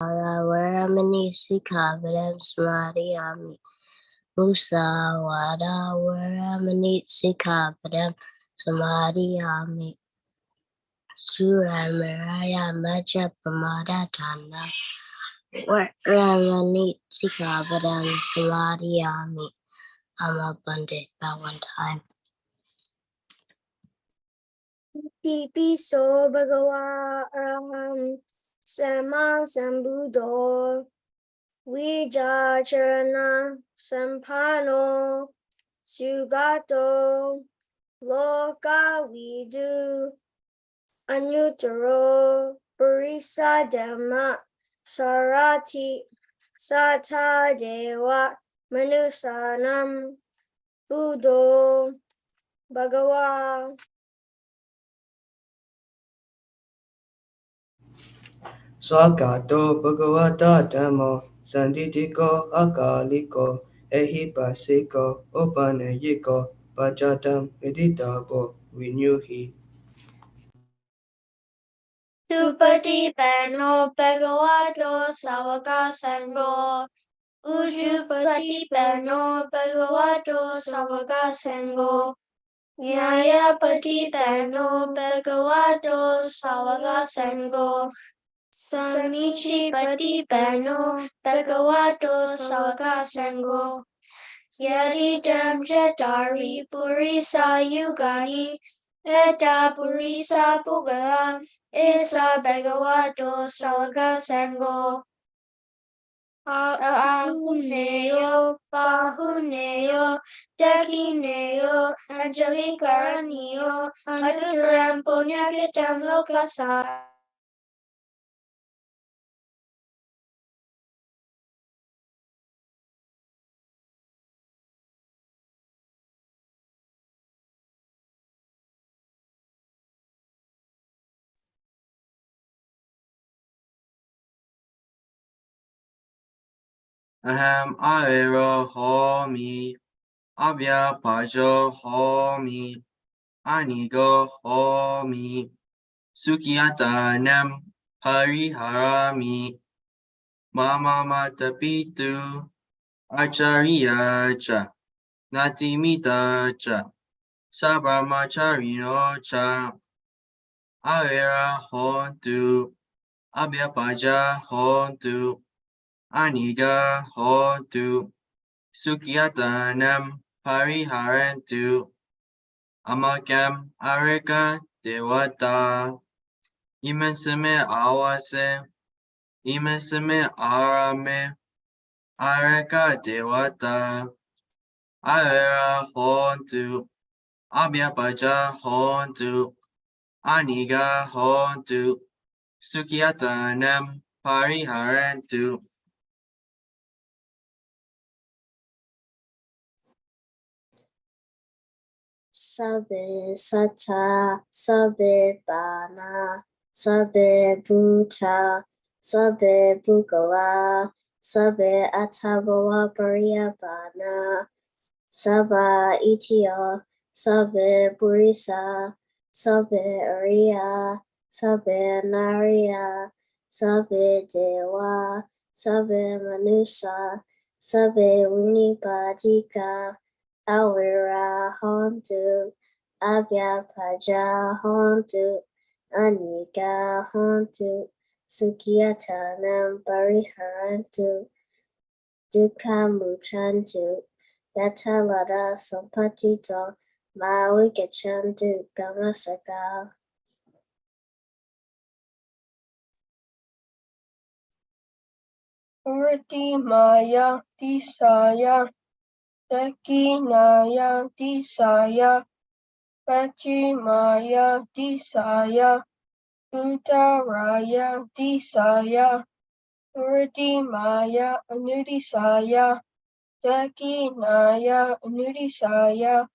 Varamani Sikhavadam Smadhiyami Musawada Varamani Sikhavadam Smadhiyami Suramaraya Maja Pramadatana Varamani Sikhavadam Smadhiyami. I'm abundant by one time. Pipi so bhagava araham sama sambuddho vijacharana sampano sugato loka vidu anuttaro purisadhamma sarati sata deva manusanam buddho bhagava. Swagato Bhagavata Dhammo Sanditiko Akaliko Ehipasiko Upanayiko Pajatam Iditabo Vinyuhi. Supatipano Bhagavato Savaka Sangho Ushupatipano Bhagavato Savaka Sangho Nyayapatipano Bhagavato Savaka Sangho Samichipatipano Bhagavato Savaka Sangho Yadidam Chatari Purisa Yugani Eta Purisa Pugala Esa Bhagavato Savaka Sangho Ahuneyo Pahuneyo Dakineyo Anjali Karaniyo Anuttaram Punyakitam Lokasa. Aham avero homi, abhya pajo homi, anigo homi, sukhiyatanam hariharami, mama mata pitu, acharya cha, natimita cha, sabramacharino cha, avera hontu, abhya paja hontu, aniga hontu, sukhiyatanam hariharantu, amakam arika devata, imensime awase, imensime arame, arika devata, avera hontu, abhyapaja hontu, aniga hontu, sukhiyatanam hariharantu. Sabe Sata, Sabe Bana, Sabe Bhuta, Sabe Bhugala, Sabe Atavawa Pariyabana, Saba Itya, Sabe Purisa, Sabe Ariya, Sabe Nariya, Sabe Dewa, Sabe Manusa, Sabe Vinipadika, Awira Hontu, Abhyapaja Hontu, Anika Hontu, Sukhiyatanam Pariharantu, Dukkhamuchantu, Yatalada Sampatito, Mawikachantu, Gamasaka. Urti Maya Tisaya Dakinaya Tisaya Pachi Maya Tisaya Uttaraya Tisaya Urti Maya Anudisaya Dakinaya Anudisaya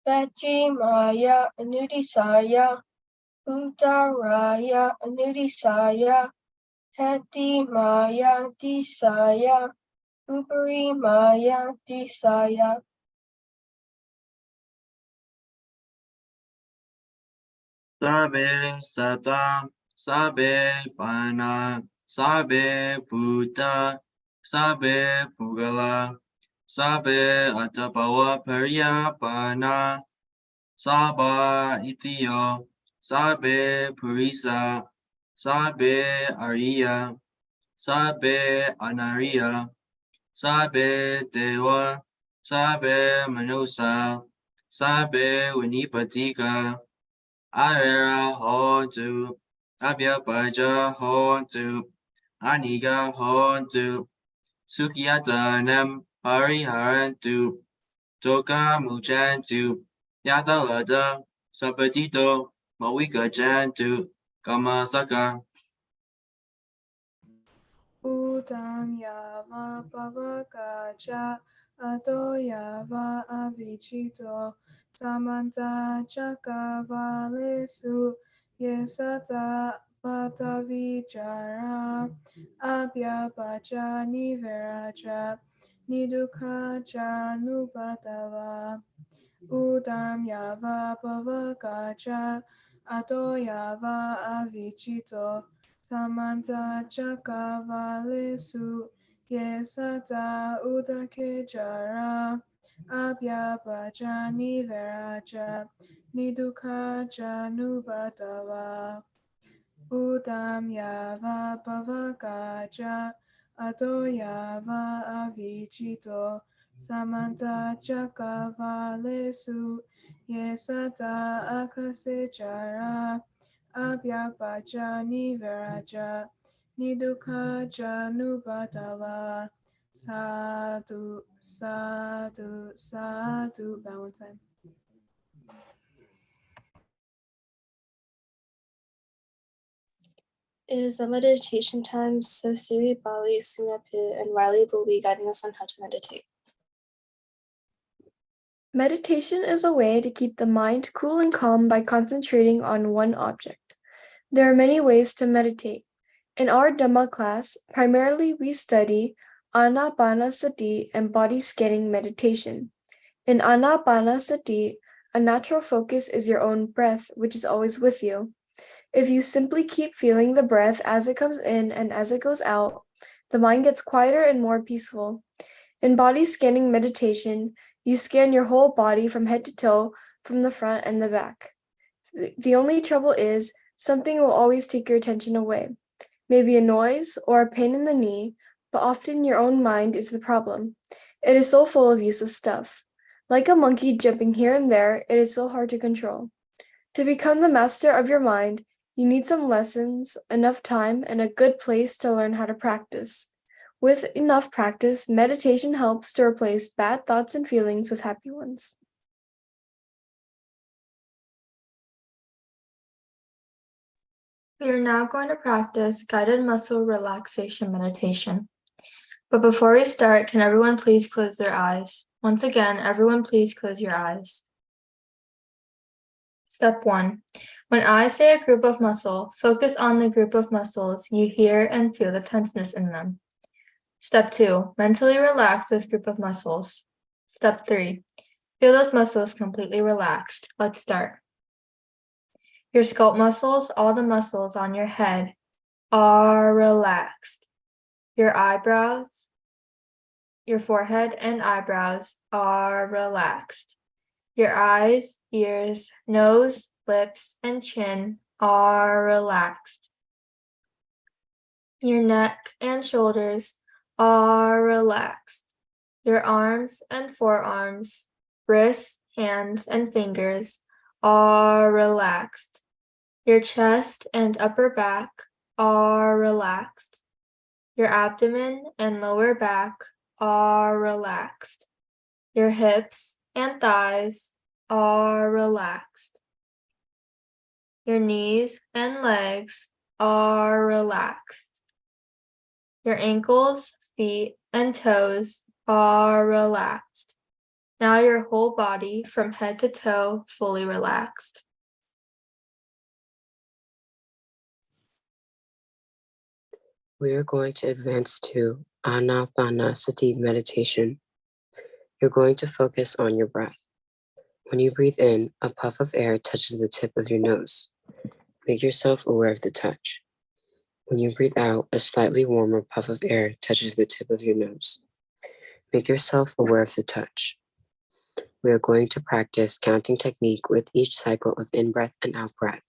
Pachi Maya Anudisaya Uttaraya Anudisaya Hati Maya Tisaya Upari Maya Tisaya. Sabe sata, sabe pana, Sabe Buddha, Sabe Pugala, Sabe Atapawa Pariyapana, Saba Ithio, Sabe Purisa, Sabe Arya, Sabe Anariya, Sabe Dewa, Sabe Manusa, Sabe Winipatika, Arera Hontu, Abhyapaja Hontu, Aniga Hontu, Sukyatanam Pariharantu, Toka Muchantu, Yadalada, Sapatito, Mawika Chantu, Kamasaka. Udam yava pavakacha ato yava avichito samanta chakavalesu yesata patavichara abhyapacha niveracha nidukacha nupatava Udam yava pavakacha ato yava avichito samanta chakavalesu yesata udake jara abhyapacha niveracha nidukacha nubhatava Udam yava pavakacha ato yava avichito samanta chakavalesu yesata akase jara abhyapacha niveracha nidukacha nubhatava sadhu sadhu sadhu. That one time. It is a meditation time, so Siri, Bali, Sumapit, and Riley will be guiding us on how to meditate. Meditation is a way to keep the mind cool and calm by concentrating on one object. There are many ways to meditate. In our Dhamma class, primarily we study Anapanasati and body scanning meditation. In Anapanasati, a natural focus is your own breath, which is always with you. If you simply keep feeling the breath as it comes in and as it goes out, the mind gets quieter and more peaceful. In body scanning meditation, you scan your whole body from head to toe, from the front and the back. The only trouble is, something will always take your attention away. Maybe a noise or a pain in the knee, but often your own mind is the problem. It is so full of useless stuff. Like a monkey jumping here and there, it is so hard to control. To become the master of your mind, you need some lessons, enough time, and a good place to learn how to practice. With enough practice, meditation helps to replace bad thoughts and feelings with happy ones. We are now going to practice guided muscle relaxation meditation. But before we start, can everyone please close their eyes? Once again, everyone please close your eyes. Step 1. When I say a group of muscle, focus on the group of muscles you hear and feel the tenseness in them. Step 2. Mentally relax this group of muscles. Step 3. Feel those muscles completely relaxed. Let's start. Your scalp muscles, all the muscles on your head, are relaxed. Your eyebrows, your forehead and eyebrows are relaxed. Your eyes, ears, nose, lips, and chin are relaxed. Your neck and shoulders are relaxed. Your arms and forearms, wrists, hands, and fingers are relaxed. Your chest and upper back are relaxed. Your abdomen and lower back are relaxed. Your hips and thighs are relaxed. Your knees and legs are relaxed. Your ankles, feet, and toes are relaxed. Now your whole body from head to toe fully relaxed. We are going to advance to Anapanasati meditation. You're going to focus on your breath. When you breathe in, a puff of air touches the tip of your nose. Make yourself aware of the touch. When you breathe out, a slightly warmer puff of air touches the tip of your nose. Make yourself aware of the touch. We are going to practice counting technique with each cycle of in-breath and out-breath.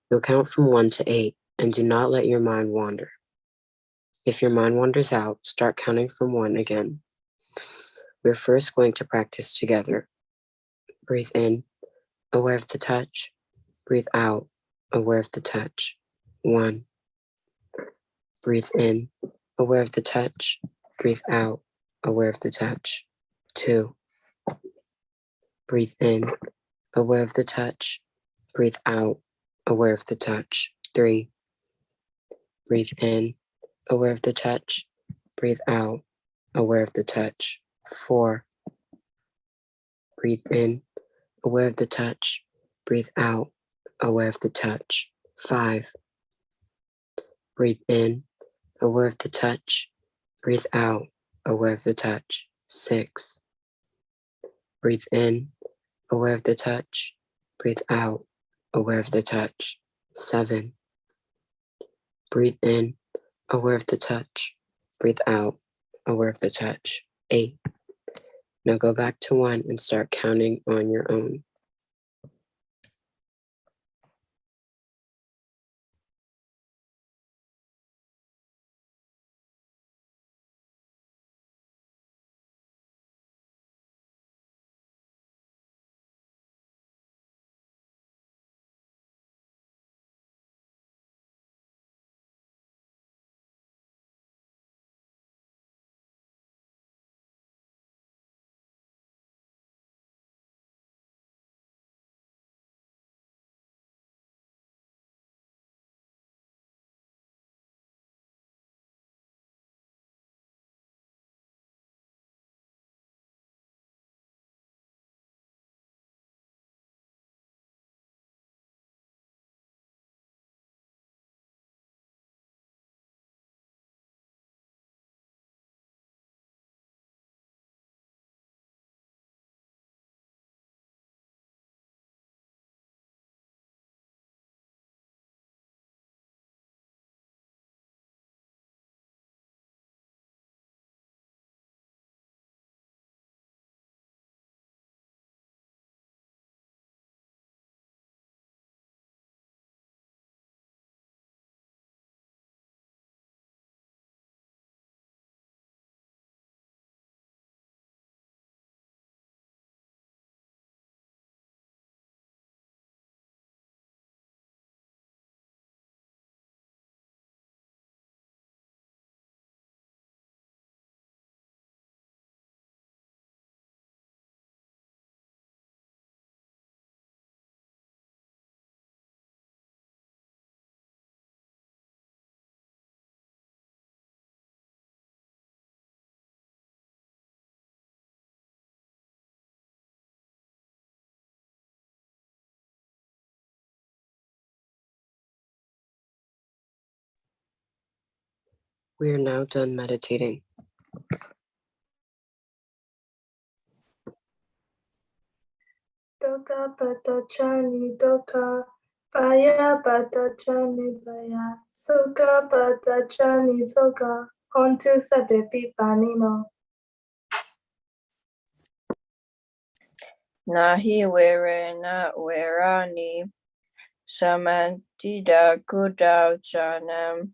You'll count from 1 to 8 and do not let your mind wander. If your mind wanders out, start counting from 1 again. We're first going to practice together. Breathe in, aware of the touch. Breathe out, aware of the touch. 1. Breathe in, aware of the touch. Breathe out, aware of the touch. 2. Breathe in, aware of the touch. Breathe out, aware of the touch. 3. Breathe in, aware of the touch. Breathe out, aware of the touch. 4. Breathe in, aware of the touch. Breathe out, aware of the touch. 5. Breathe in, aware of the touch. Breathe out, aware of the touch. 6. Breathe in, aware of the touch. Breathe out, aware of the touch. 7. Breathe in, aware of the touch. Breathe out, aware of the touch. 8. Now go back to 1 and start counting on your own. We are now done meditating. Doka pata chani doka, baya pata chani baya, soka pata chani soka, hontu sabepi panino. Nahi were na werani, samantida kudau chanam,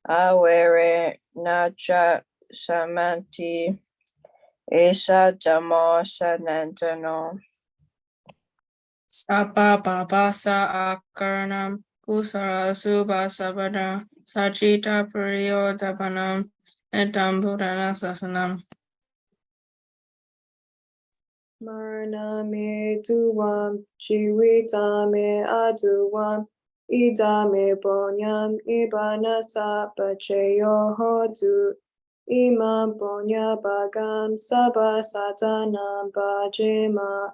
awere na cha samanti, esa jamo sanantano. Sapa babasa akaranam kusara suba sabana sajita priyodapanam etam budana sasanam. Maraname duvam jiwitame aduvam idame bonyam ibanasa pacheyo hodu imam bonya bagam sabha satanam bhajema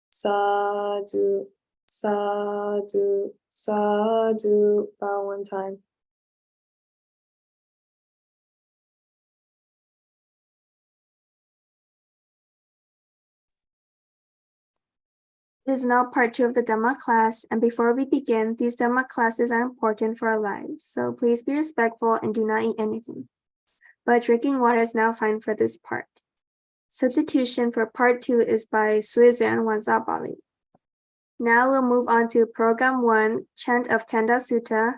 sadhu sadhu sadhu. Bow 1 time. It is now part 2 of the Dhamma class, and before we begin, these Dhamma classes are important for our lives, so please be respectful and do not eat anything. But drinking water is now fine for this part. Substitution for part 2 is by Suizan Wansabali. Now we'll move on to program 1, Chant of Kanda Sutta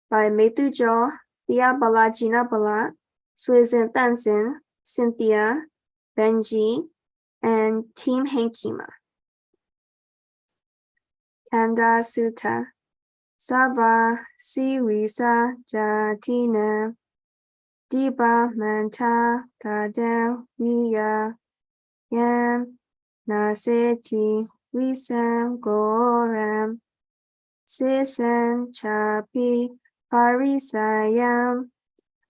by Methu Jo, Thea Bala Gina Bala, Suizan Tansin, Cynthia, Benji, and Team Henkima. Kanda Sutta. Sava Sirisa Jatina Diba Manta Kadel Viya Yam Naseti Visam Goram Sisan Chapi Parisayam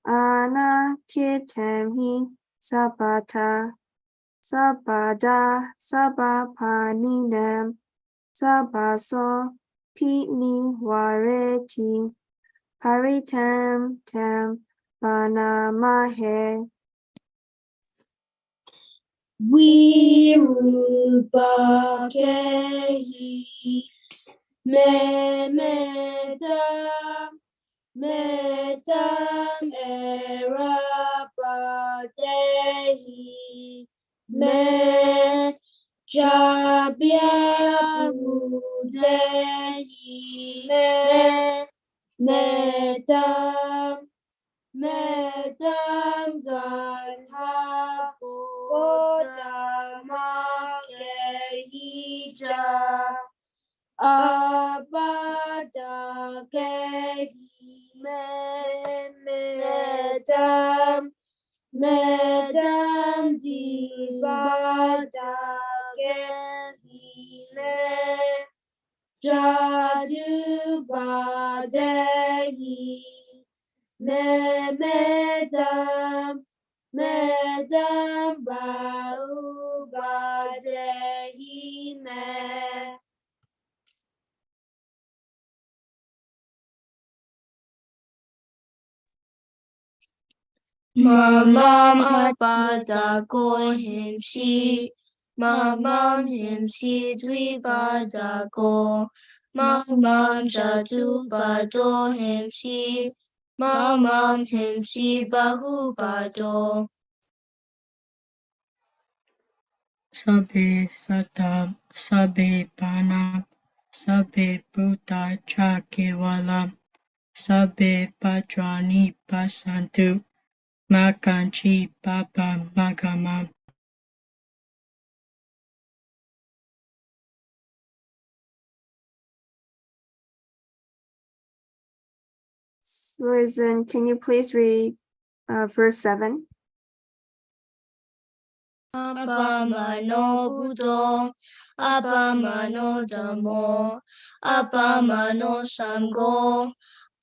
Anakitemhi Sabata Sabada Sabapaninam Sabaso Pitni Wareti Paritam Tam Panamahe Virupakehi Metam Erapatehi Me Jabya Budehi Metam Ganha Kodama Kehija Abada Kehi Medam Dibada Kehi Jadu Badehi Medam Bau Badehi Me. Mamam apada himsi, mamam himsi dvibada go, mamam jatu bado himsi, mamam himsi bahu bado. Sabe satam, sabe panam, sabe buddha chakivalam, sabe padrani pasantu, makanchi papa magamam. Susan, can you please read verse 7? Apamano Buddho, apamano Dhammo, apamano Sangho,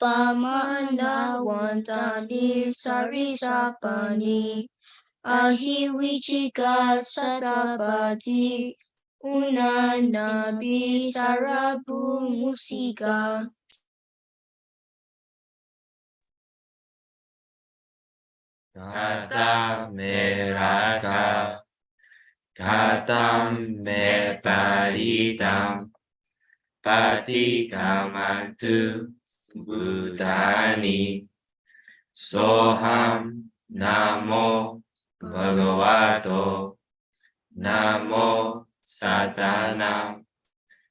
pamana wantani sarisapani, ahiwichika satapati, unanabi sarabu musika. Kata meraka, katam me paritam, patikamantu Buddhani, soham namo bhagavato, namo satanam,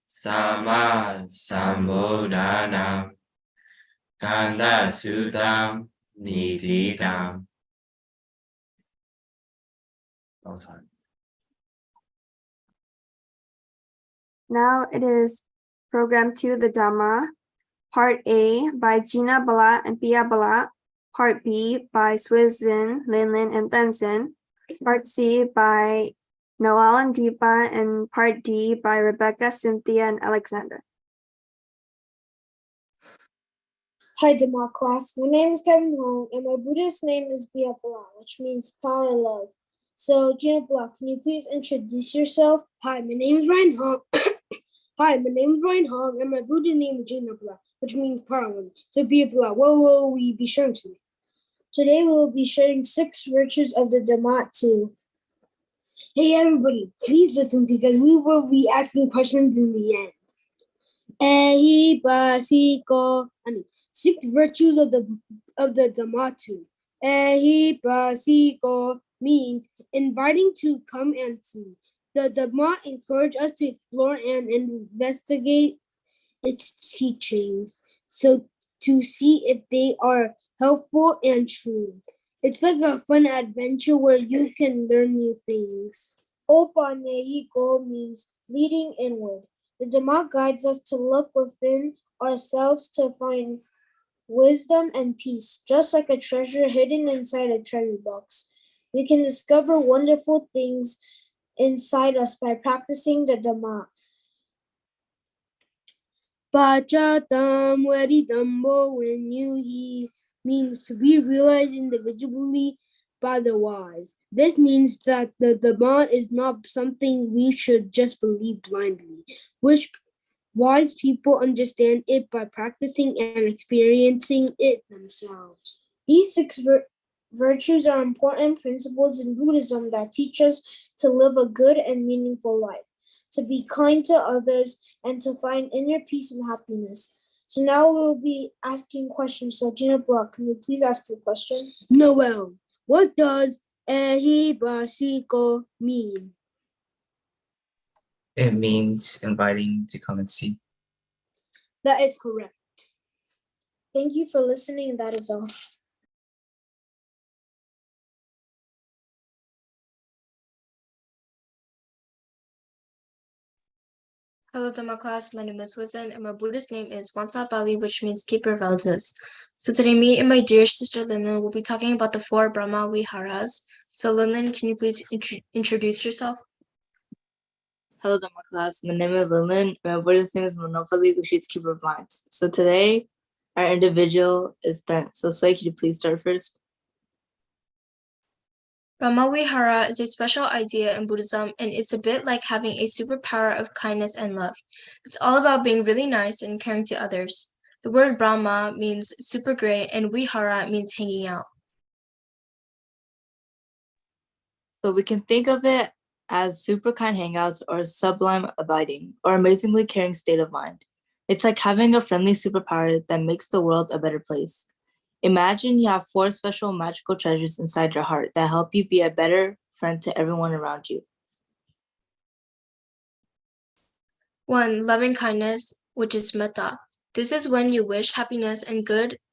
sama sambodhanam, kanda suttam nititam. Now it is program 2, the Dhamma, part A by Gina Bala and Pia Bala, part B by Swizin, Linlin, and Tenzin, part C by Noel and Deepa, and part D by Rebecca, Cynthia, and Alexander. Hi, Dhamma Class. My name is Kevin Hong, and my Buddhist name is Bia Bala, which means power and love. So, Gina Bala, can you please introduce yourself? Hi, my name is Ryan Hong. Hi, my name is Ryan Hong, and my Buddhist name is Gina Bala, which means power and love. So, Bia Bala, what will we be sharing today? Today, we will be sharing 6 virtues of the Dhamma too. Hey everybody, please listen because we will be asking questions in the end. Six virtues of the Dhamatu. Ehipasiko means inviting to come and see. The Dhamma encourage us to explore and investigate its teachings, so to see if they are helpful and true. It's like a fun adventure where you can learn new things. Opaneiko means leading inward. The Dhamma guides us to look within ourselves to find wisdom and peace, just like a treasure hidden inside a treasure box. We can discover wonderful things inside us by practicing the Dhamma. Pachatam Varidambo when you he means to be realized individually by the wise. This means that the Dhamma is not something we should just believe blindly, which wise people understand it by practicing and experiencing it themselves. These six virtues are important principles in Buddhism that teach us to live a good and meaningful life, to be kind to others, and to find inner peace and happiness. So now we'll be asking questions. So Gina Brock, can you please ask your question? Noel, what does ehibasiko mean? It means inviting to come and see. That is correct. Thank you for listening, and that is all. Hello, Dhamma class. My name is Wizen, and my Buddhist name is Wansa Bali, which means keeper of relatives. So today, me and my dear sister Linlin will be talking about the 4 Brahma Viharas. So Linlin, can you please introduce yourself? Hello, Dhamma class. My name is Linlin, and my Buddhist name is Monopoly, which means keeper of minds. So today, our individual is Then. So Sai, can you please start first? Brahmavihara is a special idea in Buddhism, and it's a bit like having a superpower of kindness and love. It's all about being really nice and caring to others. The word Brahma means super great, and Vihara means hanging out. So we can think of it as super kind hangouts or sublime abiding or amazingly caring state of mind. It's like having a friendly superpower that makes the world a better place. Imagine you have 4 special magical treasures inside your heart that help you be a better friend to everyone around you. 1. Loving kindness, which is metta. This is when you wish happiness and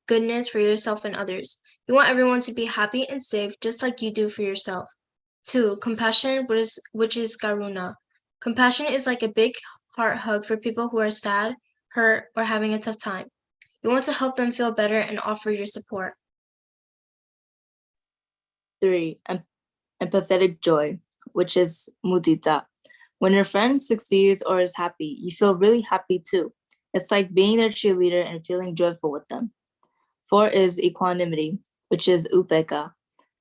goodness for yourself and others. You want everyone to be happy and safe just like you do for yourself. 2. Compassion, which is karuna. Compassion is like a big heart hug for people who are sad, hurt, or having a tough time. You want to help them feel better and offer your support. 3. Empathetic joy, which is mudita. When your friend succeeds or is happy, you feel really happy too. It's like being their cheerleader and feeling joyful with them. 4 is equanimity, which is upeka.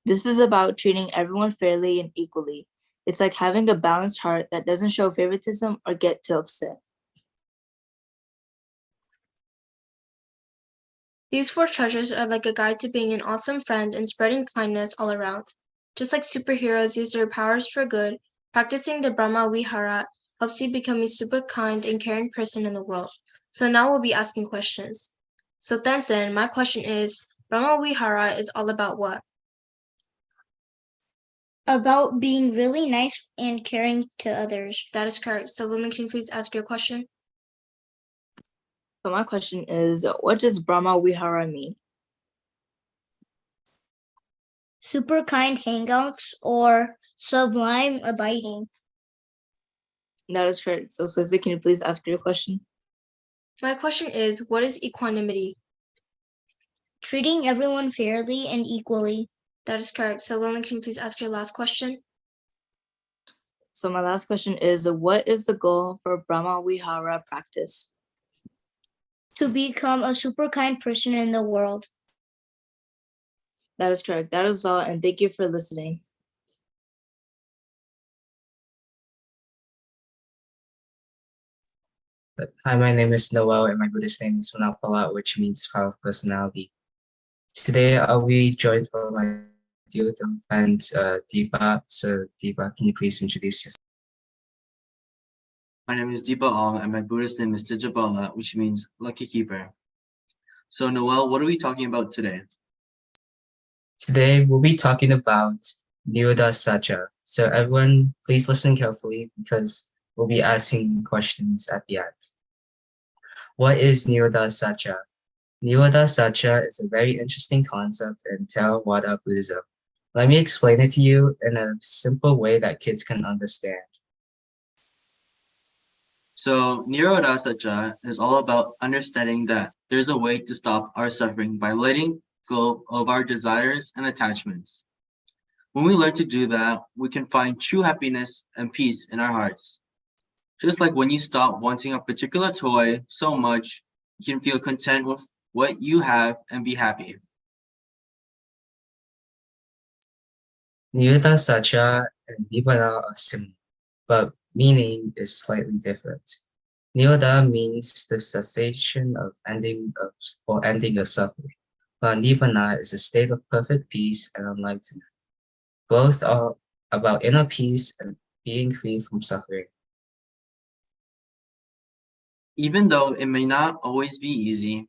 This is about treating everyone fairly and equally. It's like having a balanced heart that doesn't show favoritism or get too upset. These 4 treasures are like a guide to being an awesome friend and spreading kindness all around. Just like superheroes use their powers for good, practicing the Brahma Vihara helps you become a super kind and caring person in the world. So now we'll be asking questions. So Tensen, my question is, Brahma Vihara is all about what? About being really nice and caring to others. That is correct. So Lillian, can you please ask your question? So my question is, what does Brahma Vihara mean? Super kind hangouts or sublime abiding. That is correct. So Susie, can you please ask your question? My question is, what is equanimity? Treating everyone fairly and equally. That is correct. So Lillian, can you please ask your last question? So my last question is, what is the goal for Brahma Vihara practice? To become a super kind person in the world. That is correct. That is all, and thank you for listening. Hi, my name is Noel, and my Buddhist name is Manapala, which means power of personality. Today, I'll be joined by my deal with our friend Deepa. So Deepa, can you please introduce yourself? My name is Deepa Ong, and my Buddhist name is Tijabala, which means lucky keeper. So Noel, what are we talking about today? Today we'll be talking about Nirodha Satya. So everyone, please listen carefully because we'll be asking questions at the end. What is Nirodha Satya? Nirodha Satya is a very interesting concept in Theravada Buddhism. Let me explain it to you in a simple way that kids can understand. So Nirodha Satya is all about understanding that there's a way to stop our suffering by letting go of our desires and attachments. When we learn to do that, we can find true happiness and peace in our hearts. Just like when you stop wanting a particular toy so much, you can feel content with what you have and be happy. Nirodha Satya and Nibbana are similar, but meaning is slightly different. Nirodha means the cessation of ending of suffering, while Nibbana is a state of perfect peace and enlightenment. Both are about inner peace and being free from suffering. Even though it may not always be easy,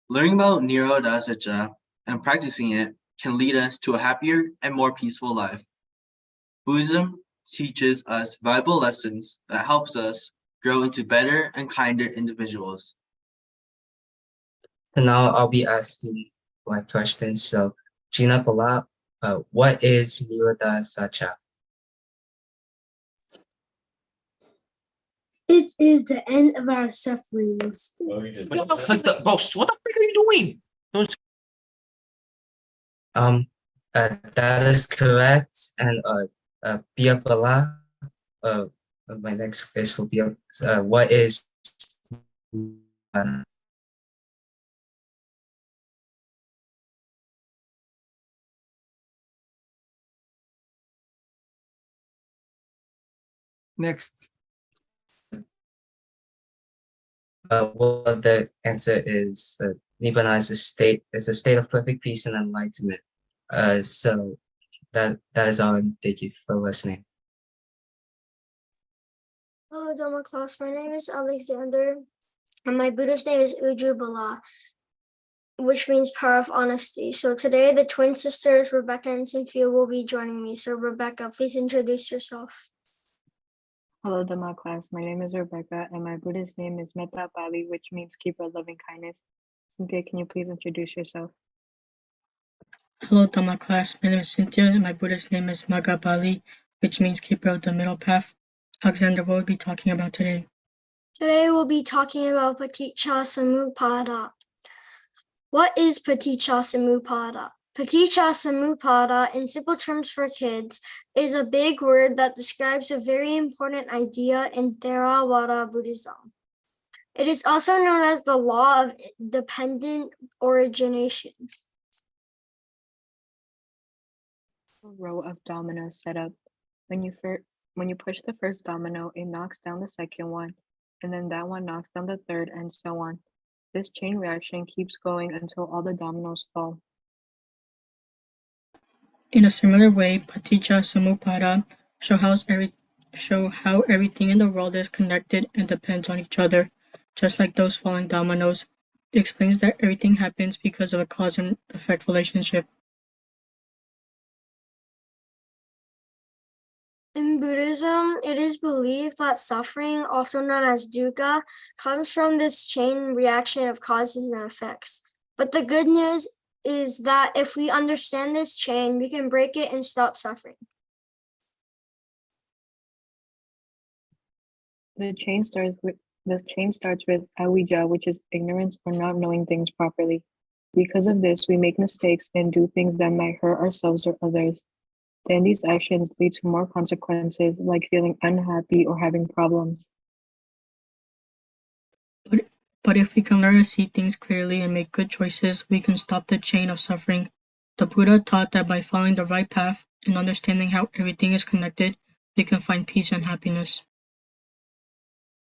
learning about Nirodha Satya and practicing it can lead us to a happier and more peaceful life. Buddhism teaches us valuable lessons that helps us grow into better and kinder individuals. So now I'll be asking my questions. So Gina Pala, what is Nirodha Satya? It is the end of our sufferings. Ghost, what the frick are you doing? That is correct. And Pia Pala, my next is for Pia. What is Next. Well, the answer is Nibbana is a state of perfect peace and enlightenment. So that is all, and thank you for listening. Hello, Dhamma Class. My name is Alexander, and my Buddhist name is Ujubala, which means power of honesty. So today, the twin sisters, Rebecca and Cynthia, will be joining me. So Rebecca, please introduce yourself. Hello, Dhamma Class. My name is Rebecca, and my Buddhist name is Metta Bali, which means keeper of loving kindness. Cynthia, can you please introduce yourself? Hello, Dhamma Class. My name is Cynthia, and my Buddhist name is Magabali, which means keeper of the middle path. Alexander, what will we be talking about today? Today, we'll be talking about Paticca Samuppada. What is Paticca Samuppada? Paticca Samuppada, in simple terms for kids, is a big word that describes a very important idea in Theravada Buddhism. It is also known as the law of dependent origination. A row of dominoes set up. When you push the first domino, it knocks down the second one, and then that one knocks down the third, and so on. This chain reaction keeps going until all the dominoes fall. In a similar way, Paticca Samuppada show how everything in the world is connected and depends on each other, just like those falling dominoes. It explains that everything happens because of a cause and effect relationship. In Buddhism, it is believed that suffering, also known as dukkha, comes from this chain reaction of causes and effects. But the good news is that if we understand this chain, we can break it and stop suffering. The chain starts with avijja, which is ignorance or not knowing things properly. Because of this, we make mistakes and do things that might hurt ourselves or others. Then these actions lead to more consequences, like feeling unhappy or having problems. But if we can learn to see things clearly and make good choices, we can stop the chain of suffering. The Buddha taught that by following the right path and understanding how everything is connected, we can find peace and happiness.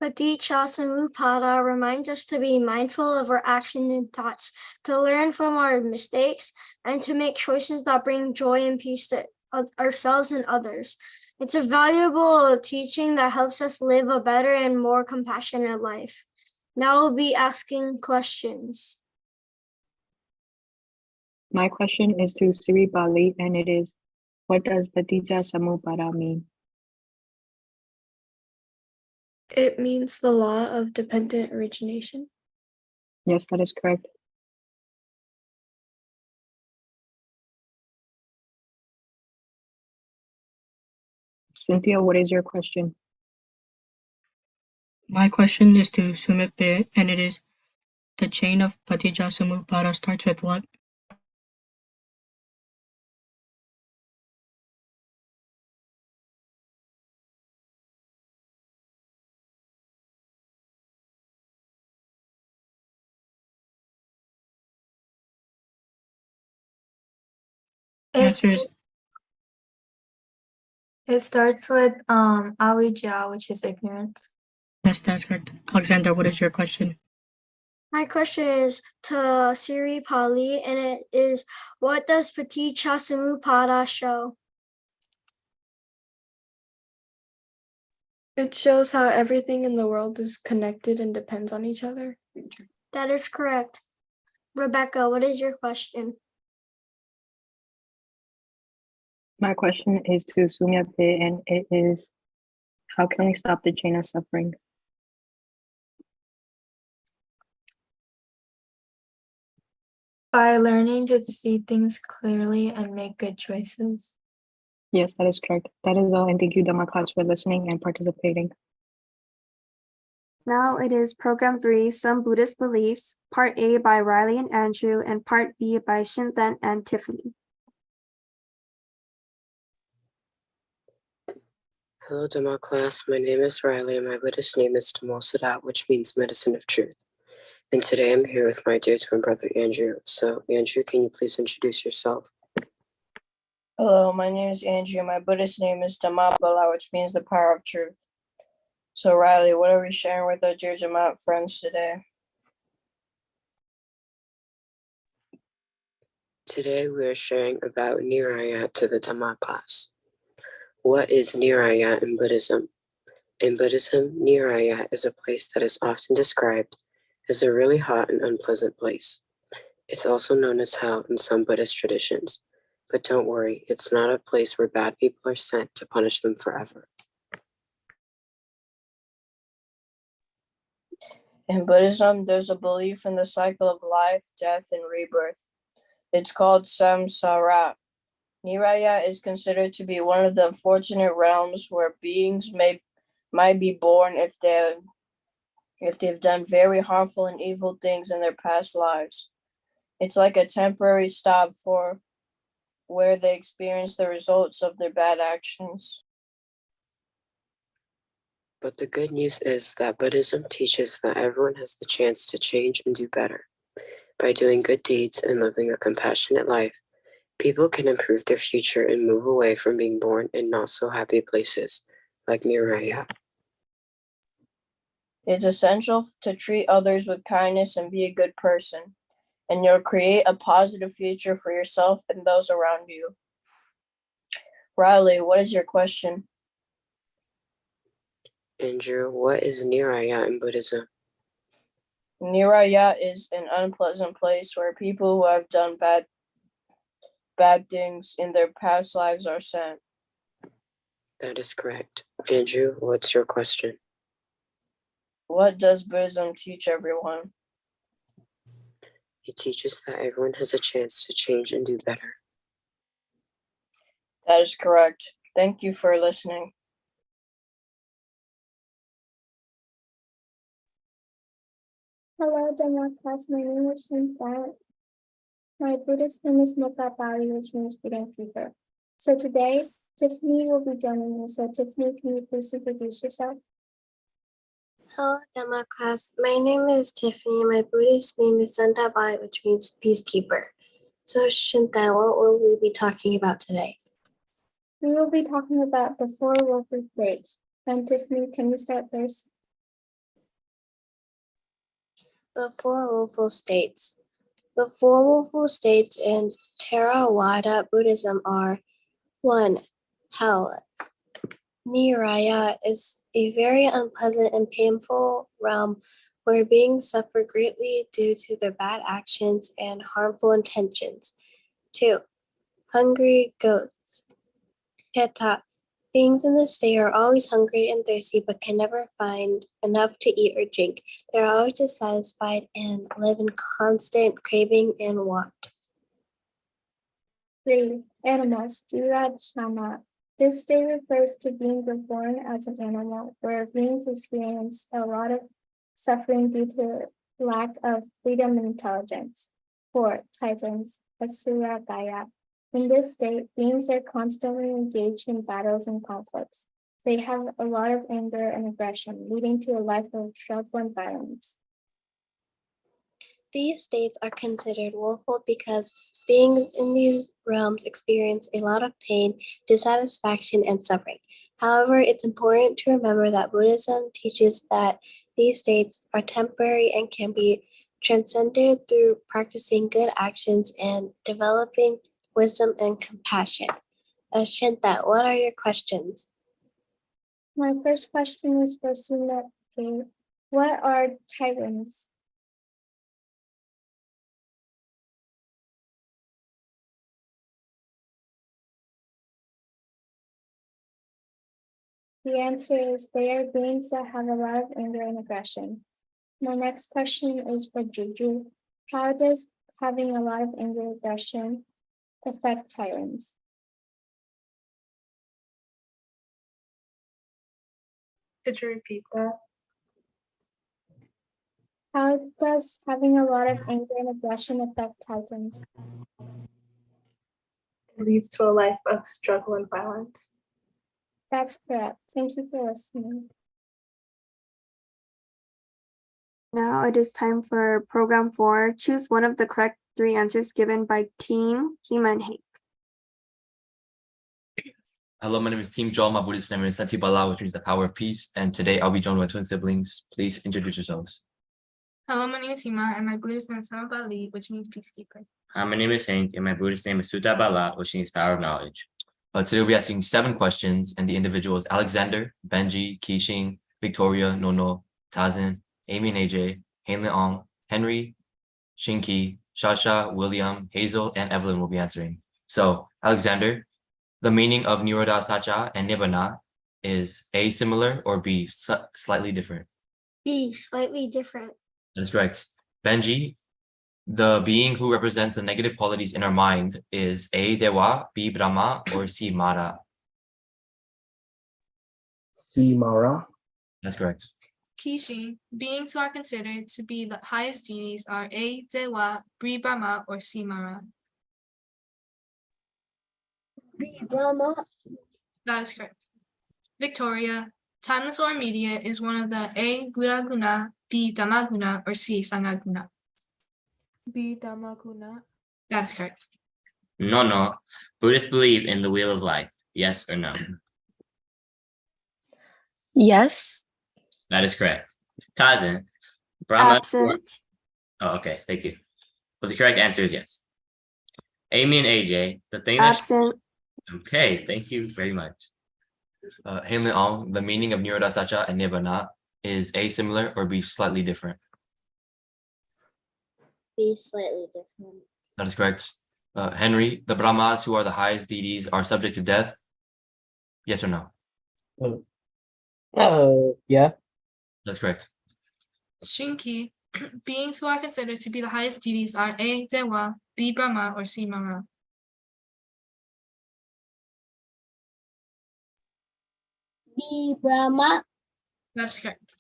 Paticcasamuppada reminds us to be mindful of our actions and thoughts, to learn from our mistakes, and to make choices that bring joy and peace to ourselves and others. It's a valuable teaching that helps us live a better and more compassionate life. Now we'll be asking questions. My question is to Sri Bali, and it is, what does Paticca Samuppada mean? It means the law of dependent origination. Yes, that is correct. Cynthia, what is your question? My question is to Sumitbe, and it is, the chain of Paticcasamuppada starts with what? Answer is It starts with avijja, which is ignorance. yes, that's correct. Alexander, what is your question? My question is to Siri Pali, and it is, what does Paticcasamuppada show? It shows how everything in the world is connected and depends on each other. That is correct. Rebecca, what is your question? My question is to Sumyape, and it is, how can we stop the chain of suffering? By learning to see things clearly and make good choices. Yes, that is correct. That is all, and thank you, Dhamma Class, for listening and participating. Now it is Program 3, Some Buddhist Beliefs, Part A by Riley and Andrew, and Part B by Shintan and Tiffany. Hello, Dhamma Class. My name is Riley, and my Buddhist name is Dhammo Sadat, which means medicine of truth. And today I'm here with my dear twin brother, Andrew. So, Andrew, can you please introduce yourself? Hello, my name is Andrew. My Buddhist name is Dhamma Bala, which means the power of truth. So, Riley, what are we sharing with our dear Jamaat friends today? Today we are sharing about Niraya to the Dhamma Class. What is Niraya in Buddhism? In Buddhism, Niraya is a place that is often described as a really hot and unpleasant place. It's also known as hell in some Buddhist traditions. But don't worry, it's not a place where bad people are sent to punish them forever. In Buddhism, there's a belief in the cycle of life, death, and rebirth. It's called samsara. Niraya is considered to be one of the unfortunate realms where beings might be born if they've done very harmful and evil things in their past lives. It's like a temporary stop for where they experience the results of their bad actions. But the good news is that Buddhism teaches that everyone has the chance to change and do better. By doing good deeds and living a compassionate life, people can improve their future and move away from being born in not so happy places like Niraya. It's essential to treat others with kindness and be a good person, and you'll create a positive future for yourself and those around you. Riley, what is your question? Andrew, what is Niraya in Buddhism? Niraya is an unpleasant place where people who have done bad things in their past lives are sent. That is correct. Andrew, what's your question? What does Buddhism teach everyone? It teaches that everyone has a chance to change and do better. That is correct. Thank you for listening. Hello, Dhamma Class. My name is Shintan. My Buddhist name is Mokapali, which means freedom keeper. So today, Tiffany will be joining us. So Tiffany, can you please introduce yourself? Hello, Dhamma Class. My name is Tiffany. My Buddhist name is Santabai, which means peacekeeper. So Shintan, what will we be talking about today? We will be talking about the four willful traits. And Tiffany, can you start first? The Four Willful States. The Four Willful States in Theravada Buddhism are 1. Hell. Niraya is a very unpleasant and painful realm where beings suffer greatly due to their bad actions and harmful intentions. 2. Hungry goats. Peta. Beings in this state are always hungry and thirsty but can never find enough to eat or drink. They are always dissatisfied and live in constant craving and want. 3. Animals, Dirachana. This state refers to being reborn as an animal, where beings experience a lot of suffering due to lack of freedom and intelligence. 4. Titans, Asura Gaya. In this state, beings are constantly engaged in battles and conflicts. They have a lot of anger and aggression, leading to a life of struggle and violence. These states are considered willful because beings in these realms experience a lot of pain, dissatisfaction, and suffering. However, it's important to remember that Buddhism teaches that these states are temporary and can be transcended through practicing good actions and developing wisdom and compassion. Shinta, what are your questions? My first question is for Suna. What are tyrants? The answer is they are beings that have a lot of anger and aggression. My next question is for Juju. How does having a lot of anger and aggression affect tyrants? Could you repeat that? How does having a lot of anger and aggression affect titans? It leads to a life of struggle and violence. That's correct. Thank you for listening. Now it is time for program 4. Choose one of the correct 3 answers given by Team Hima and Hank. Hello, my name is Team Joel. My Buddhist name is Satibala, which means the power of peace. And today I'll be joined by twin siblings. Please introduce yourselves. Hello, my name is Hima, and my Buddhist name is Samabali, which means peacekeeper. Hi, my name is Hank, and my Buddhist name is Sutta Bala, which means power of knowledge. Today we'll be asking 7 questions, and the individuals Alexander, Benji, Kishing, Victoria, Nono, Tazin, Amy and AJ, Hainle Ong, Henry, Shinky, Shasha, William, Hazel, and Evelyn will be answering. So, Alexander, the meaning of Nirodha Sacha and Nibbana is A, similar, or B, slightly different? B, slightly different. That is correct. Benji, the being who represents the negative qualities in our mind is A, Dewa, B, Brahma, or C, Mara? C, Mara. That's correct. Kishin, beings who are considered to be the highest deities are A, Dewa, B, Brahma, or C, Mara. B, Brahma. That is correct. Victoria, timeless or immediate is one of the A, Guna, B, Dhammaguna, or C, Sangaguna. B, Dhammaguna. That is correct. No. Buddhists believe in the wheel of life. Yes or no? Yes. That is correct. Tazin, Brahma. Absent. Oh, okay. Thank you. Well, the correct answer is yes. Amy and AJ, the thing Absent. Okay, thank you very much. Hainle Ong, the meaning of Nirodha Sacha and Nibbana is A, similar, or B, slightly different? Be slightly different. That is correct. Henry, the Brahmas, who are the highest deities, are subject to death. Yes or no? Yeah. That's correct. Shinki, beings who are considered to be the highest deities are A, Dewa, B, Brahma, or C, Mara. B, Brahma. That's correct.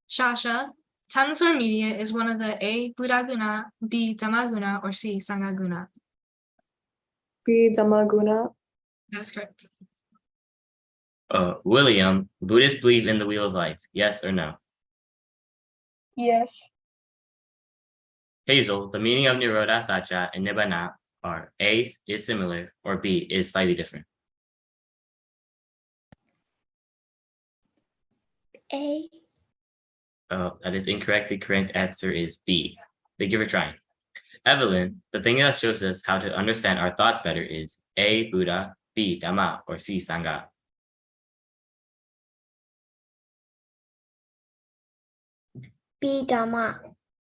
Shasha, timeless or immediate is one of the A, Buddhaguna, B, Dhammaguna, or C, Sangaguna. B, Dhammaguna. That's correct. William, Buddhists believe in the wheel of life. Yes or no? Yes. Hazel, the meaning of Nirodha Sacha and Nibbana are A, is similar, or B, is slightly different. A. That is incorrect. The correct answer is B. Thank you for trying. Evelyn, the thing that shows us how to understand our thoughts better is A, Buddha, B, Dhamma, or C, Sangha. B. Dhamma.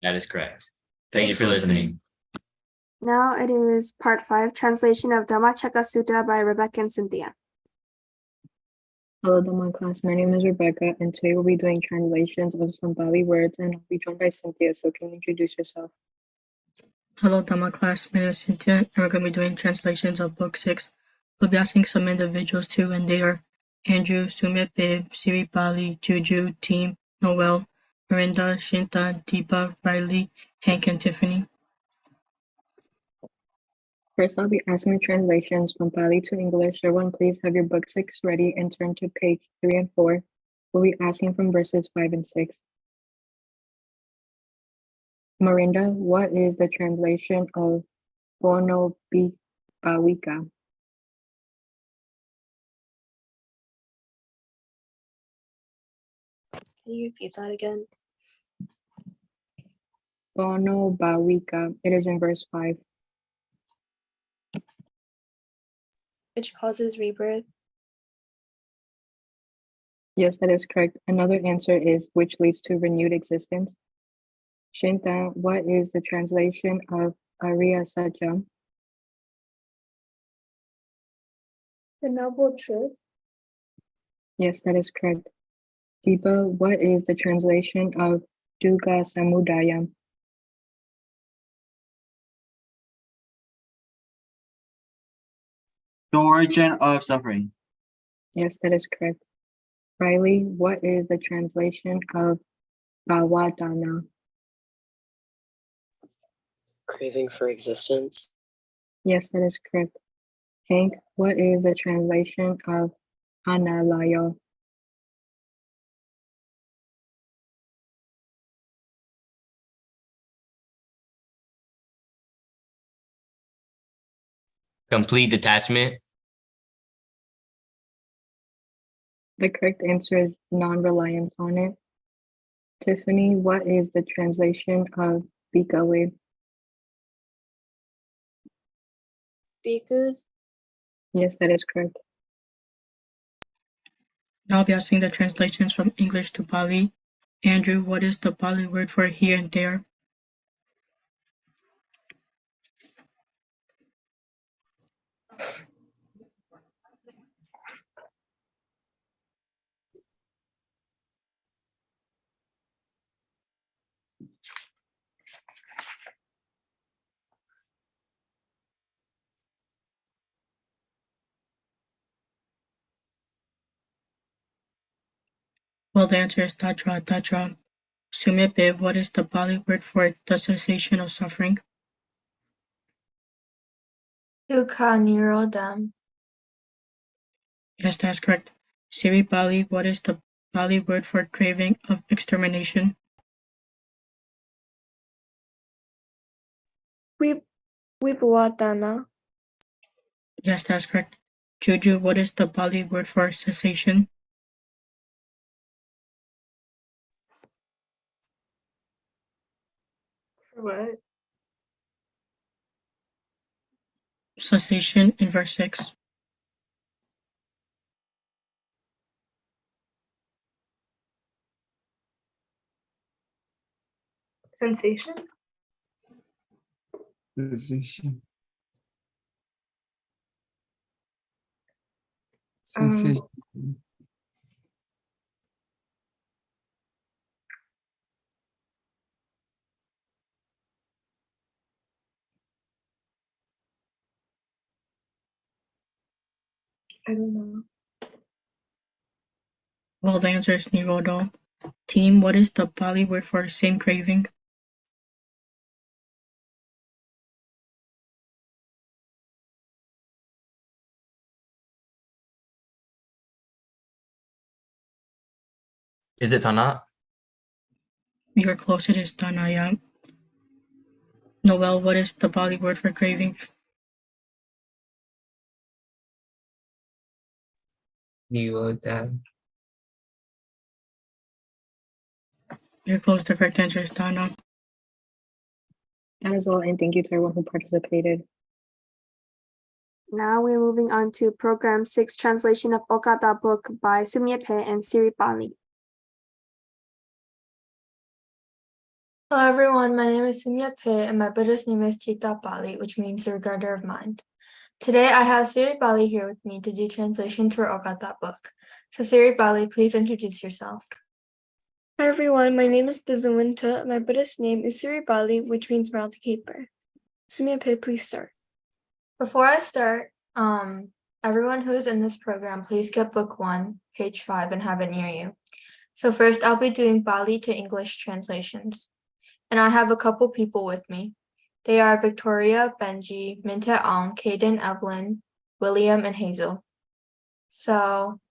That is correct. Thank you for listening. Now it is part 5, translation of Dhammacakka Sutta by Rebecca and Cynthia. Hello, Dhamma class. My name is Rebecca, and today we'll be doing translations of some Bali words, and I'll be joined by Cynthia. So, can you introduce yourself? Hello, Dhamma class. My name is Cynthia, and we're going to be doing translations of Book 6. We'll be asking some individuals too, and they are Andrew, Sumit Babe, Siri Bali, Juju, Team, Noel, Mirinda, Shinta, Deepa, Riley, Hank, and Tiffany. First, I'll be asking the translations from Pali to English. Everyone, please have your book 6 ready and turn to page 3 and 4. We'll be asking from verses 5 and 6. Mirinda, what is the translation of Bono Bawika? Can you repeat that again? Bono Bawika. It is in verse 5. Which causes rebirth? Yes, that is correct. Another answer is which leads to renewed existence. Shinta, what is the translation of Arya Satya? The noble truth. Yes, that is correct. Deepa, what is the translation of Duga Samudaya? The origin of suffering. Yes, that is correct. Riley, what is the translation of Bhavadana? Craving for existence. Yes, that is correct. Hank, what is the translation of Analaya? Complete detachment. The correct answer is non-reliance on it. Tiffany, what is the translation of Bikawe? Bhikkhus. Yes, that is correct. Now I'll be asking the translations from English to Pali. Andrew, what is the Pali word for here and there? Well, the answer is Tatra, Tatra. Sumit Babe, what is the Pali word for the cessation of suffering? Dukkha Nirodham. Yes, that's correct. Siri Bali, what is the Pali word for craving of extermination? Vipawatana. Yes, that's correct. Juju, what is the Pali word for cessation? For what? Cessation in verse 6. Sensation? Sensation. Um, Sensation. I don't know. Well, the answer is Nirodha. Team, what is the Pali word for same craving? Is it Tana? You're close, it is Dhanaya. Noel, what is the Pali word for craving? Nirodha. Here goes the correct answer is Dana. That is all, and thank you to everyone who participated. Now we're moving on to Program 6, Translation of Okada book by Sumyepe and Siri Bali. Hello everyone, my name is Sumya Pe and my Buddhist name is Chitta Bali, which means the regarder of mind. Today I have Siri Bali here with me to do translation for Okata book. So Siri Bali, please introduce yourself. Hi everyone, my name is Bizawinta. My Buddhist name is Siri Bali, which means mountain keeper. Sumyepe, please start. Before I start, everyone who is in this program, please get book 1, page 5 and have it near you. So first I'll be doing Bali to English translations. And I have a couple people with me. They are Victoria, Benji, Minta Ong, Kaden, Evelyn, William, and Hazel. So,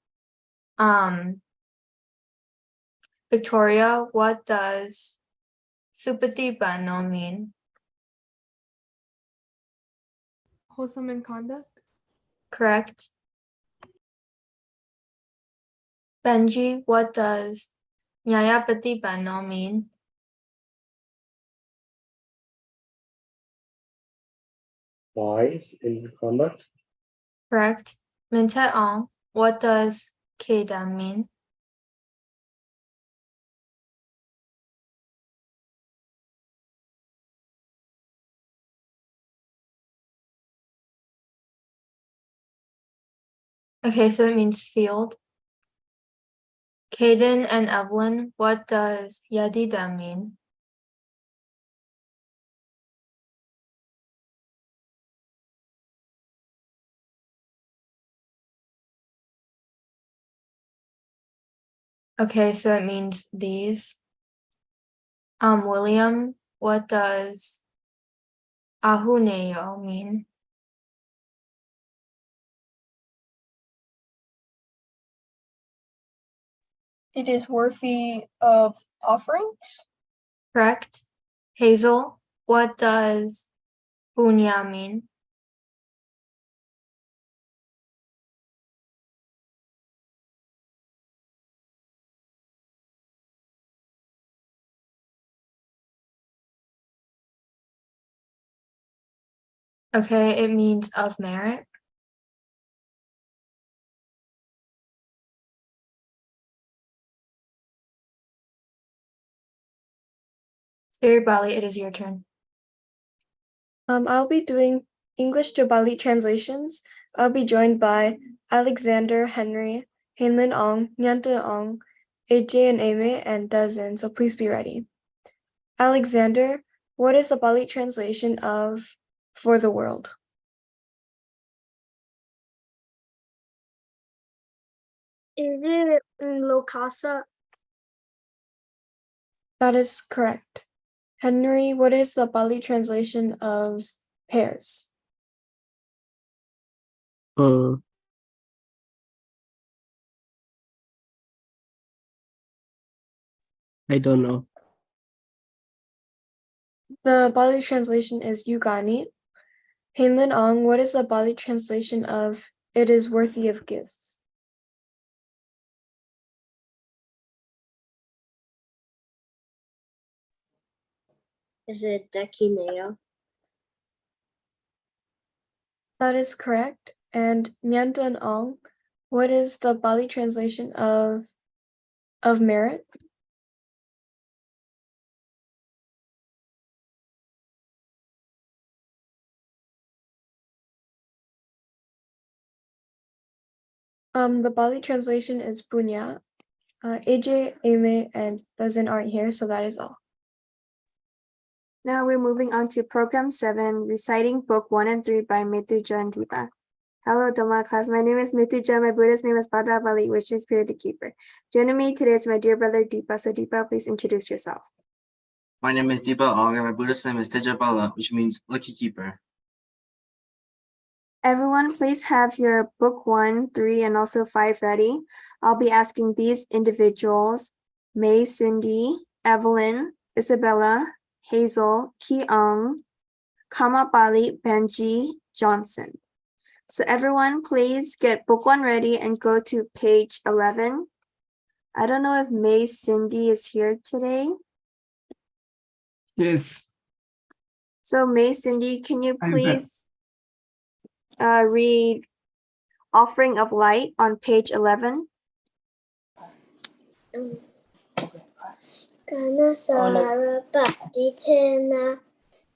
Victoria, what does Supati Bano mean? Wholesome in conduct. Correct. Benji, what does Nyayapati Bano mean? Wise in conduct. Correct. Minta Ong, what does Keda mean? Okay, so it means field. Kaden and Evelyn, what does Yadida mean? Okay, so it means these. William, what does Ahuneo mean? It is worthy of offerings. Correct. Hazel, what does Bunya mean? Okay, it means of merit. Siri Bali, it is your turn. I'll be doing English to Bali translations. I'll be joined by Alexander, Henry, Hainlin Ong, Nyanta Ong, AJ and Ame, and Dazin, so please be ready. Alexander, what is the Bali translation of for the world? Is it Lokasa? That is correct. Henry, what is the Bali translation of pears? I don't know. The Bali translation is Yugani. Hainlin Ong, what is the Bali translation of it is worthy of gifts? Is it Dekineo? That is correct. And Nyantan Ong, what is the Bali translation of merit? The Bali translation is Punya. AJ, Ame, and Dazin aren't here, so that is all. Now we're moving on to Program 7, Reciting Book 1 and 3 by Mithuja and Deepa. Hello, Dhamma Class. My name is Mithuja. My Buddhist name is Bhadra Bali, which is Spirit Keeper. Joining me today is my dear brother Deepa. So Deepa, please introduce yourself. My name is Deepa Ong and my Buddhist name is Tejapala, which means lucky keeper. Everyone, please have your book 1, 3, and also 5 ready. I'll be asking these individuals, May, Cindy, Evelyn, Isabella, Hazel, Ki-Ong, Kama Bali, Benji, Johnson. So everyone, please get book 1 ready and go to page 11. I don't know if May Cindy is here today. Yes. So May Cindy, can you I'm back. please read Offering of Light on page 11? Kana sarapatitena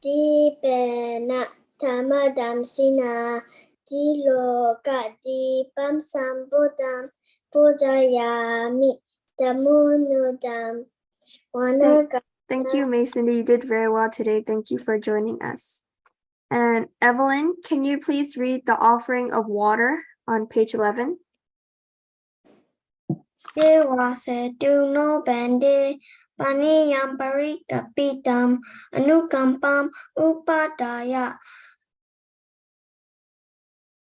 dipena tamadamsina diloka dipam sambodam pujayami damunudam Thank you, May Cindy. You did very well today. Thank you for joining us. And Evelyn, can you please read the Offering of Water on page 11? Dewase duno bande paniyam parikapitam anukampam upadaya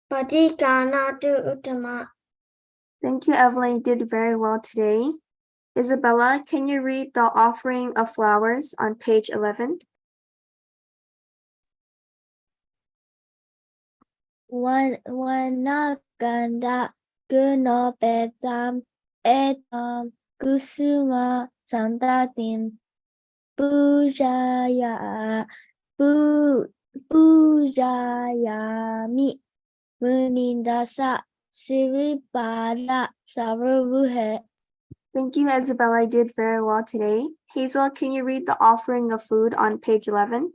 patikanatu uttama. Thank you, Evelyn. You did very well today. Isabella, can you read the Offering of Flowers on page 11? Wanaganda gunobetam etam kusuma sandatim pujayami munindasa siripala savaruhe. Thank you, Isabella. I did very well today. Hazel, can you read the Offering of Food on page 11?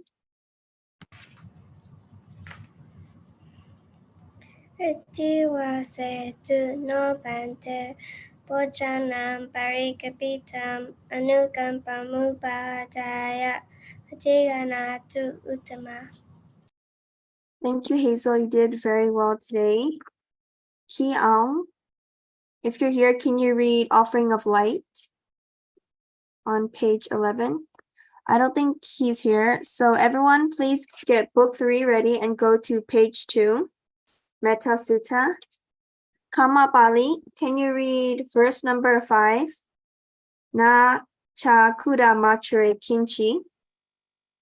Dewase duno bande Bojanam Parikapitam Anukampam Upadaya Patiganatu Uttama. Thank you, Hazel. You did very well today. Ki Aung, if you're here, can you read Offering of Light on page 11? I don't think he's here. So everyone, please get book 3 ready and go to page 2, Metta Sutta. Kama Pali, can you read verse number 5? Na cha kuda machare kinchi.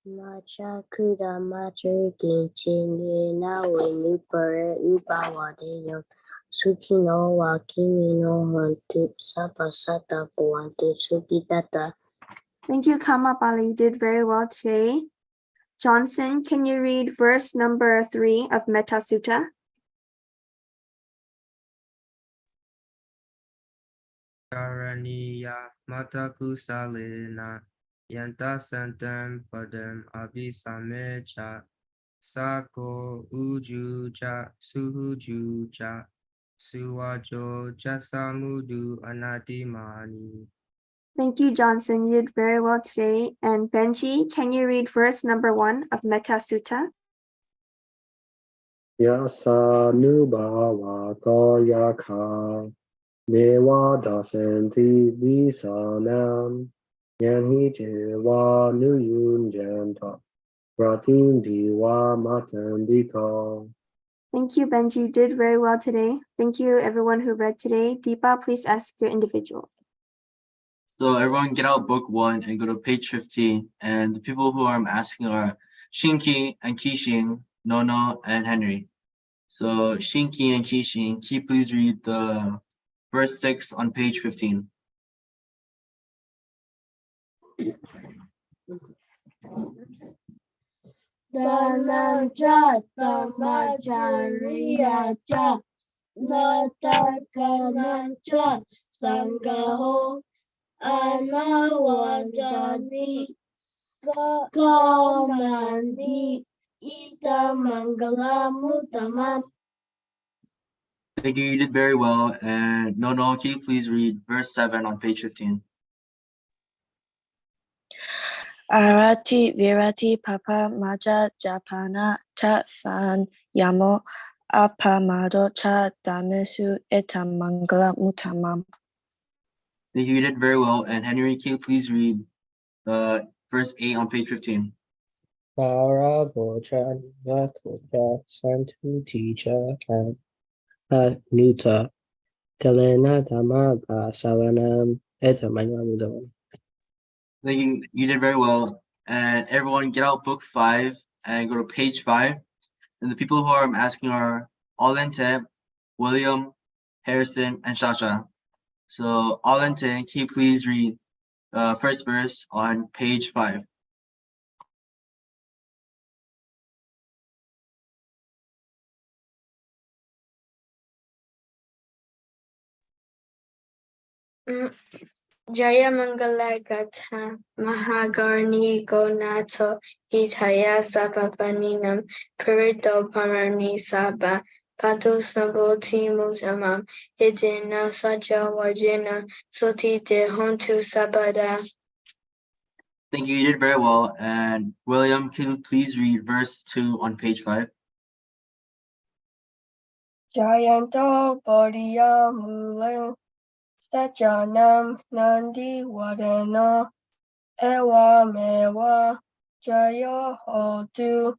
Macha kuda machare kinchi ni na we pare upawade yo suti no wa kimi no hantu sapasata puantu sukitata. Thank you, Kama Pali. You did very well today. Johnson, can you read verse number 3 of Metta Sutta? Karaniya Matakusalena Yanta Santam Padam Abhisamecha Sako Ujuja Suhujuja Suwajo Jasamudu Anatimani. Thank you, Johnson. You did very well today. And Benji, can you read verse number 1 of Metta Sutta? Yasa nubhava yaka Deva dasanti visanam yanhi jeva nuyunjanta pratim diva matandika. Thank you, Benji. You did very well today. Thank you, everyone who read today. Deepa, please ask your individual. So everyone get out book 1 and go to page 15. And the people who I'm asking are Shinki and Kishin, Nono, and Henry. So Shinki and Kishin, can you please read the verse 6 on page 15? Dhanancha tamajariyacha natarkanancha sangaho anawajani kamani itamangalamuttamam. Thank you, you did very well. And Nono, can you please read verse 7 on page 15? Arati virati papa maja japana cha fan yamo apamado cha damesu etamangala mutamam. Thank you, you did very well. And Henry, can you please read verse 8 on page 15? Paravocha Yakucha Santu Teacher Kan Nuta Kalena Dhamma Savanam Etamangamudam. Thank you, you did very well. And everyone get out book 5 and go to page 5. And the people who I'm asking are Alente, William, Harrison, and Shasha. So Alente, can you please read first verse on page 5? Jaya Mangala Gatha Mahagarni Gonato Hitaya Sapapaninam Purito Parani Saba Pato Saboti Musamam Hidina Saja Wajina Soti de Hontu Sabada. Thank you. You did very well. And William, can you please read verse 2 on page 5? Jayanto Bodhiya Mule Sajanam Nandi Wadana Ewa Mewa Jaya Hotu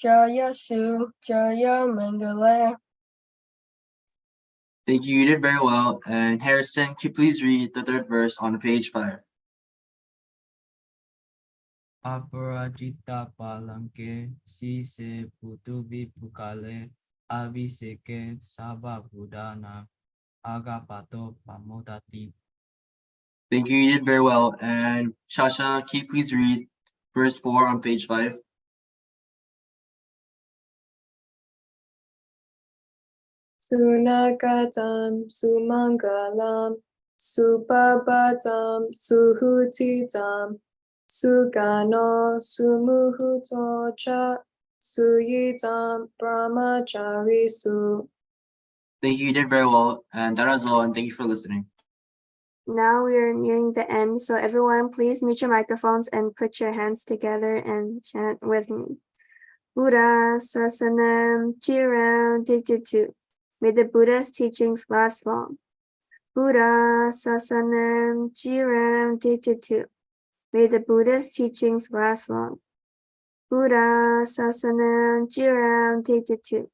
Jaya Su Jaya Mangala. Thank you. You did very well. And Harrison, can you please read the third verse on page 5? Aparajita palanke si se putubi pukale aviseke saba budana agapato pamodati. Thank you. You did very well. And Shasha, can you please read verse 4 on page 5? Sunagatam Sumangalam Supabatam Suhutitam Sugano Sumuhuto Cha Suyitam Brahmachari Su. Thank you. You did very well. And that is all. And thank you for listening. Now we are nearing the end, so everyone please mute your microphones and put your hands together and chant with me. Buddha Sasanam Chiram Tititu. May the Buddha's teachings last long. Buddha Sasanam Chiram Tititu. May the Buddha's teachings last long. Buddha Sasanam Chiram Tititu.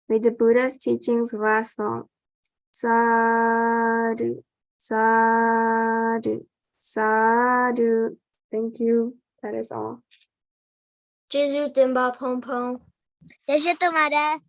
May the Buddha's teachings last long. Sadhu, sadhu, sadhu. Thank you. That is all. Jesu Dimba Pom Pom. Deshe tumhara